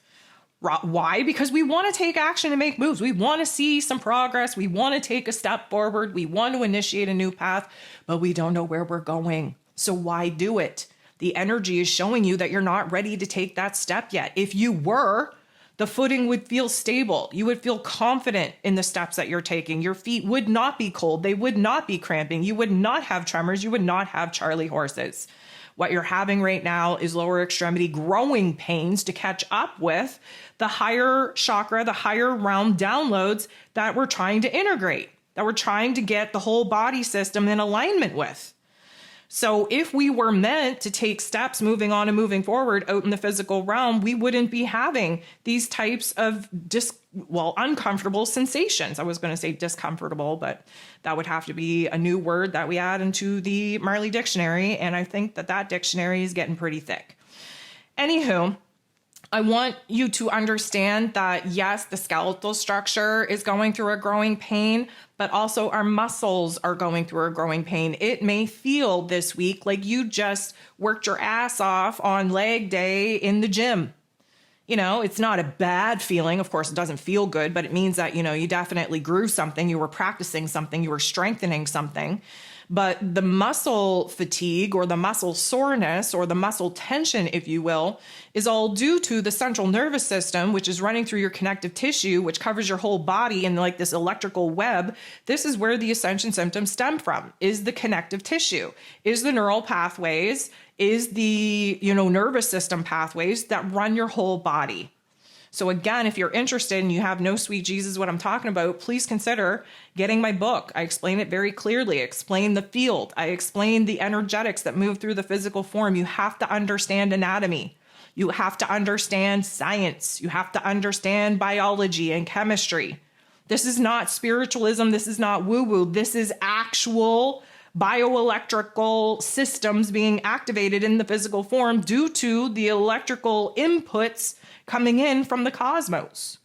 Why? Because we want to take action and make moves. We want to see some progress. We want to take a step forward. We want to initiate a new path, but we don't know where we're going. So why do it? The energy is showing you that you're not ready to take that step yet. If you were, the footing would feel stable. You would feel confident in the steps that you're taking. Your feet would not be cold. They would not be cramping. You would not have tremors. You would not have Charlie horses. What you're having right now is lower extremity growing pains to catch up with the higher chakra, the higher realm downloads that we're trying to integrate, that we're trying to get the whole body system in alignment with. So if we were meant to take steps moving on and moving forward out in the physical realm, we wouldn't be having these types of uncomfortable sensations. I was going to say discomfortable, but that would have to be a new word that we add into the Marley dictionary. And I think that dictionary is getting pretty thick. Anywho, I want you to understand that, yes, the skeletal structure is going through a growing pain, but also our muscles are going through a growing pain. It may feel this week like you just worked your ass off on leg day in the gym. It's not a bad feeling. Of course, it doesn't feel good, but it means that, you definitely grew something. You were practicing something. You were strengthening something. But the muscle fatigue or the muscle soreness or the muscle tension, if you will, is all due to the central nervous system, which is running through your connective tissue, which covers your whole body in like this electrical web. This is where the Ascension symptoms stem from, is the connective tissue, is the neural pathways, is the, nervous system pathways that run your whole body. So again, if you're interested and you have no sweet Jesus what I'm talking about, please consider getting my book. I explain it very clearly. I explain the field. I explain the energetics that move through the physical form. You have to understand anatomy. You have to understand science. You have to understand biology and chemistry. This is not spiritualism. This is not woo-woo. This is actual bioelectrical systems being activated in the physical form due to the electrical inputs coming in from the cosmos.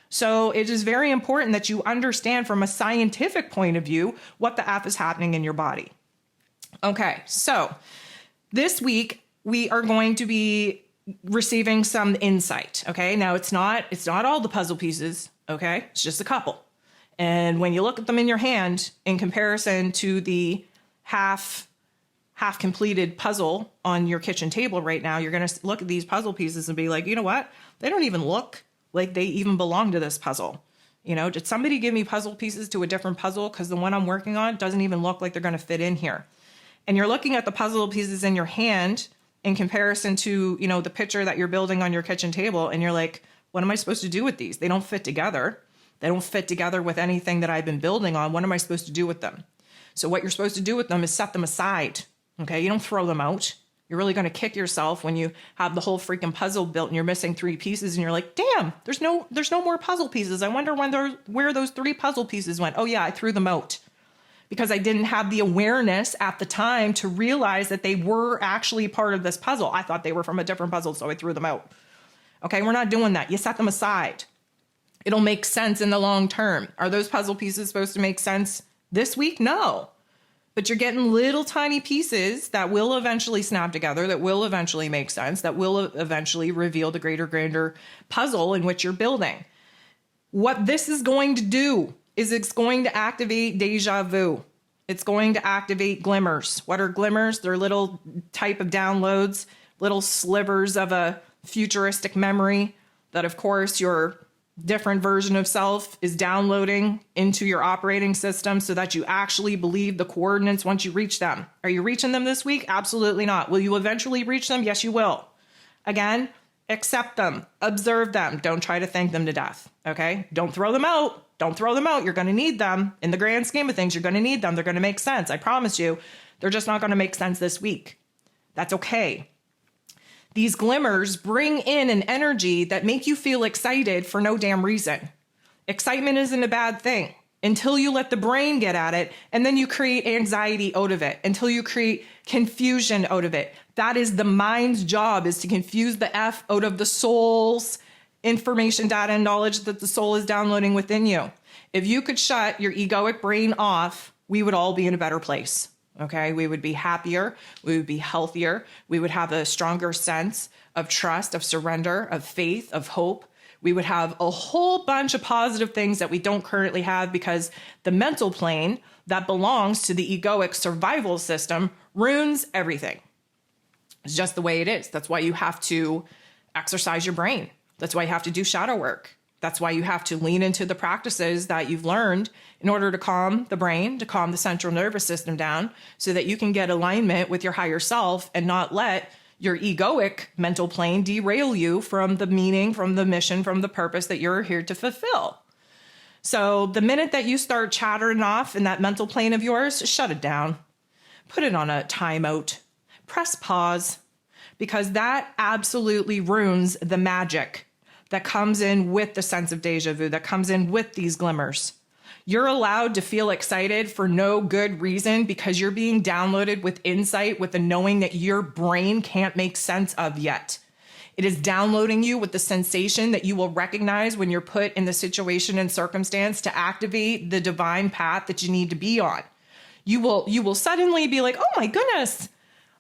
So it is very important that you understand from a scientific point of view what the F is happening in your body. Okay, so this week we are going to be receiving some insight. Okay, now it's not all the puzzle pieces. Okay, it's just a couple. And when you look at them in your hand in comparison to the half completed puzzle on your kitchen table right now, you're going to look at these puzzle pieces and be like, you know what? They don't even look like they even belong to this puzzle. You know, did somebody give me puzzle pieces to a different puzzle? Because the one I'm working on doesn't even look like they're going to fit in here. And you're looking at the puzzle pieces in your hand in comparison to, you know, the picture that you're building on your kitchen table. And you're like, what am I supposed to do with these? They don't fit together. They don't fit together with anything that I've been building on. What am I supposed to do with them? So what you're supposed to do with them is set them aside. Okay, you don't throw them out. You're really going to kick yourself when you have the whole freaking puzzle built and you're missing 3 pieces and you're like, damn, there's no more puzzle pieces. I wonder where those 3 puzzle pieces went. Oh yeah, I threw them out because I didn't have the awareness at the time to realize that they were actually part of this puzzle. I thought they were from a different puzzle, so I threw them out. Okay, we're not doing that. You set them aside. It'll make sense in the long term. Are those puzzle pieces supposed to make sense this week? No. But you're getting little tiny pieces that will eventually snap together, that will eventually make sense, that will eventually reveal the greater, grander puzzle in which you're building. What this is going to do is it's going to activate deja vu. It's going to activate glimmers. What are glimmers? They're little type of downloads, little slivers of a futuristic memory that, of course, your different version of self is downloading into your operating system so that you actually believe the coordinates once you reach them. Are you reaching them this week? Absolutely not. Will you eventually reach them? Yes, you will. Again, accept them, observe them. Don't try to think them to death. Okay? Don't throw them out. Don't throw them out. You're going to need them. In the grand scheme of things, you're going to need them. They're going to make sense. I promise you. They're just not going to make sense this week. That's okay. These glimmers bring in an energy that make you feel excited for no damn reason. Excitement isn't a bad thing until you let the brain get at it, and then you create anxiety out of it, until you create confusion out of it. That is the mind's job, is to confuse the F out of the soul's information, data, and knowledge that the soul is downloading within you. If you could shut your egoic brain off, we would all be in a better place. Okay, we would be happier, we would be healthier, we would have a stronger sense of trust, of surrender, of faith, of hope. We would have a whole bunch of positive things that we don't currently have because the mental plane that belongs to the egoic survival system ruins everything. It's just the way it is. That's why you have to exercise your brain. That's why you have to do shadow work. That's why you have to lean into the practices that you've learned in order to calm the brain, to calm the central nervous system down so that you can get alignment with your higher self and not let your egoic mental plane derail you from the meaning, from the mission, from the purpose that you're here to fulfill. So the minute that you start chattering off in that mental plane of yours, shut it down. Put it on a timeout. Press pause, because that absolutely ruins the magic that comes in with the sense of deja vu, that comes in with these glimmers. You're allowed to feel excited for no good reason because you're being downloaded with insight, with the knowing that your brain can't make sense of yet. It is downloading you with the sensation that you will recognize when you're put in the situation and circumstance to activate the divine path that you need to be on. You will suddenly be like, oh my goodness,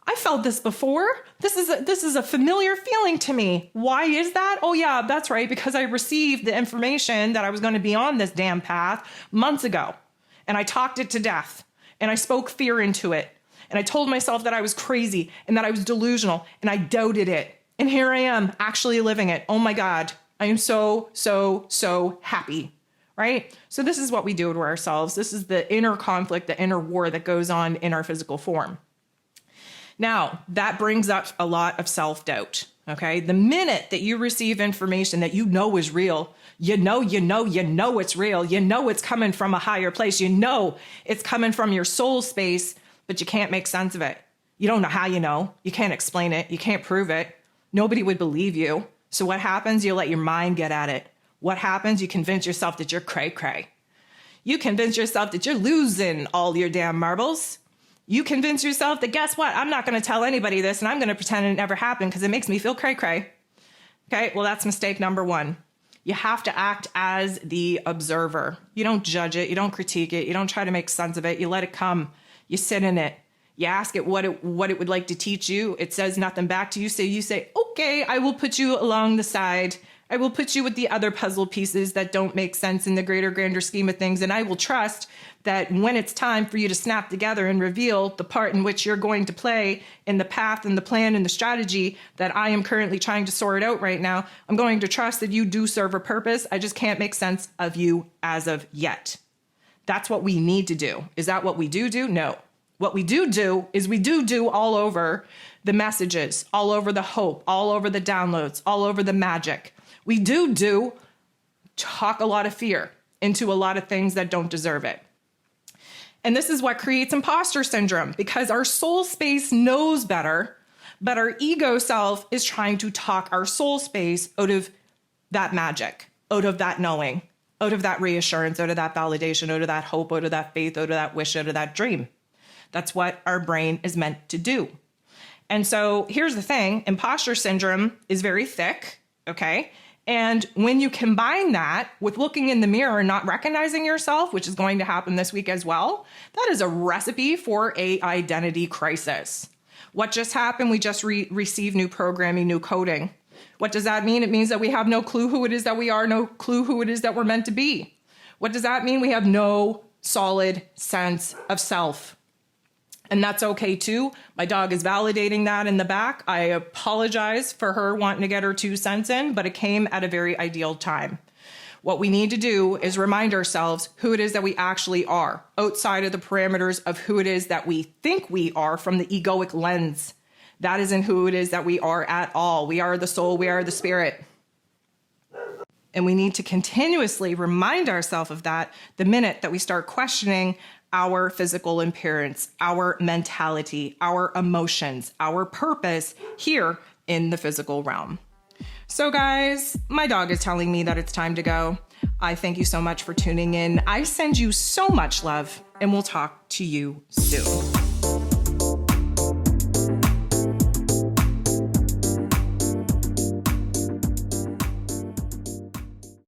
I felt this before. This is a familiar feeling to me. Why is that? Oh yeah, that's right. Because I received the information that I was going to be on this damn path months ago. And I talked it to death. And I spoke fear into it. And I told myself that I was crazy and that I was delusional. And I doubted it. And here I am actually living it. Oh my God. I am so happy. Right? So this is what we do to ourselves. This is the inner conflict, the inner war that goes on in our physical form. Now, that brings up a lot of self-doubt, okay? The minute that you receive information that you know is real, you know it's real, you know it's coming from a higher place, you know it's coming from your soul space, but you can't make sense of it. You don't know how you know. You can't explain it. You can't prove it. Nobody would believe you. So what happens? You let your mind get at it. What happens? You convince yourself that you're cray-cray. You convince yourself that you're losing all your damn marbles. You convince yourself that, guess what? I'm not going to tell anybody this, and I'm going to pretend it never happened because it makes me feel cray-cray. Okay, well, that's mistake number one. You have to act as the observer. You don't judge it. You don't critique it. You don't try to make sense of it. You let it come. You sit in it. You ask it what it would like to teach you. It says nothing back to you. So you say, okay, I will put you along the side. I will put you with the other puzzle pieces that don't make sense in the grander scheme of things. And I will trust that when it's time for you to snap together and reveal the part in which you're going to play in the path and the plan and the strategy that I am currently trying to sort out right now, I'm going to trust that you do serve a purpose. I just can't make sense of you as of yet. That's what we need to do. Is that what we do? No. What we do is we do all over the messages, all over the hope, all over the downloads, all over the magic. We do talk a lot of fear into a lot of things that don't deserve it. And this is what creates imposter syndrome, because our soul space knows better, but our ego self is trying to talk our soul space out of that magic, out of that knowing, out of that reassurance, out of that validation, out of that hope, out of that faith, out of that wish, out of that dream. That's what our brain is meant to do. And so here's the thing, imposter syndrome is very thick, okay? And when you combine that with looking in the mirror and not recognizing yourself, which is going to happen this week as well, that is a recipe for an identity crisis. What just happened? We just received new programming, new coding. What does that mean? It means that we have no clue who it is that we are, no clue who it is that we're meant to be. What does that mean? We have no solid sense of self. And that's okay too. My dog is validating that in the back. I apologize for her wanting to get her 2 cents in, but it came at a very ideal time. What we need to do is remind ourselves who it is that we actually are, outside of the parameters of who it is that we think we are from the egoic lens. That isn't who it is that we are at all. We are the soul, we are the spirit. And we need to continuously remind ourselves of that the minute that we start questioning our physical appearance, our mentality, our emotions, our purpose here in the physical realm. So guys, my dog is telling me that it's time to go. I thank you so much for tuning in. I send you so much love, and we'll talk to you soon.